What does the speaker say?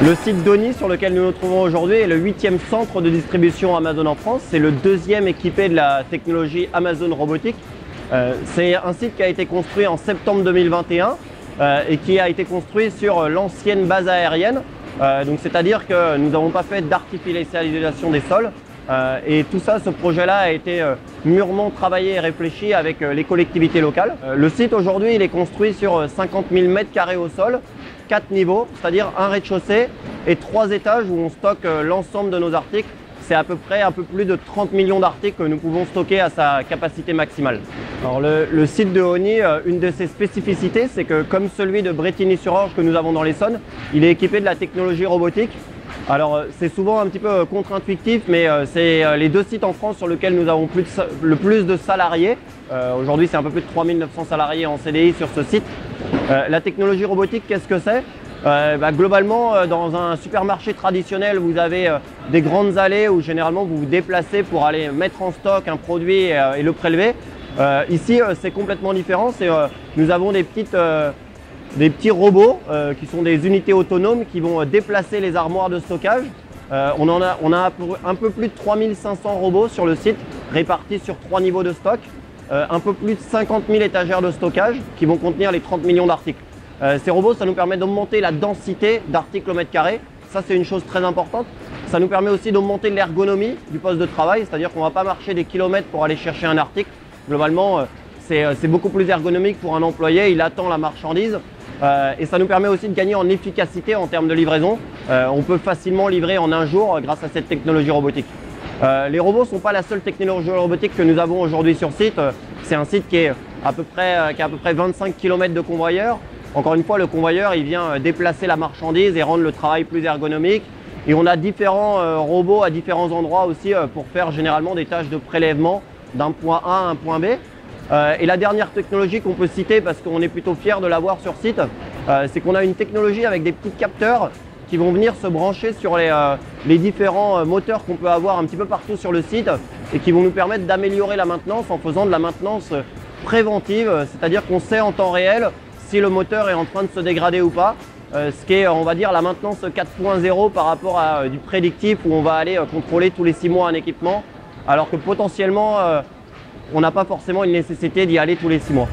Le site d'Oni sur lequel nous nous trouvons aujourd'hui est le 8e centre de distribution Amazon en France. C'est le 2e équipé de la technologie Amazon Robotique. C'est un site qui a été construit en septembre 2021 et qui a été construit sur l'ancienne base aérienne. C'est-à-dire que nous n'avons pas fait d'artificialisation des sols. Et tout ça, ce projet-là a été mûrement travaillé et réfléchi avec les collectivités locales. Le site aujourd'hui, il est construit sur 50 000 m² au sol, 4 niveaux, c'est-à-dire un rez-de-chaussée et 3 étages où on stocke l'ensemble de nos articles. C'est à peu près un peu plus de 30 millions d'articles que nous pouvons stocker à sa capacité maximale. Alors le site de Oni, une de ses spécificités, c'est que comme celui de Brétigny-sur-Orge que nous avons dans l'Essonne, il est équipé de la technologie robotique. Alors c'est souvent un petit peu contre-intuitif, mais c'est les deux sites en France sur lesquels nous avons le plus de salariés. Aujourd'hui, c'est un peu plus de 3900 salariés en CDI sur ce site. La technologie robotique, qu'est-ce que c'est ? Globalement, dans un supermarché traditionnel, vous avez des grandes allées où généralement vous vous déplacez pour aller mettre en stock un produit et le prélever. Ici, c'est complètement différent. Nous avons des petits robots qui sont des unités autonomes qui vont déplacer les armoires de stockage. On a un peu plus de 3500 robots sur le site répartis sur 3 niveaux de stock. Un peu plus de 50 000 étagères de stockage qui vont contenir les 30 millions d'articles. Ces robots, ça nous permet d'augmenter la densité d'articles au mètre carré. Ça, c'est une chose très importante. Ça nous permet aussi d'augmenter l'ergonomie du poste de travail, c'est-à-dire qu'on ne va pas marcher des kilomètres pour aller chercher un article. Globalement, c'est beaucoup plus ergonomique pour un employé, il attend la marchandise. Et ça nous permet aussi de gagner en efficacité en termes de livraison. On peut facilement livrer en un jour grâce à cette technologie robotique. Les robots ne sont pas la seule technologie robotique que nous avons aujourd'hui sur site. C'est un site qui a à peu près 25 km de convoyeur. Encore une fois, le convoyeur, il vient déplacer la marchandise et rendre le travail plus ergonomique. Et on a différents robots à différents endroits aussi pour faire généralement des tâches de prélèvement d'un point A à un point B. Et la dernière technologie qu'on peut citer, parce qu'on est plutôt fiers de l'avoir sur site, c'est qu'on a une technologie avec des petits capteurs qui vont venir se brancher sur les différents moteurs qu'on peut avoir un petit peu partout sur le site et qui vont nous permettre d'améliorer la maintenance en faisant de la maintenance préventive, c'est-à-dire qu'on sait en temps réel si le moteur est en train de se dégrader ou pas, ce qui est, on va dire, la maintenance 4.0 par rapport à du prédictif où on va aller contrôler tous les 6 mois un équipement, alors que potentiellement on n'a pas forcément une nécessité d'y aller tous les 6 mois.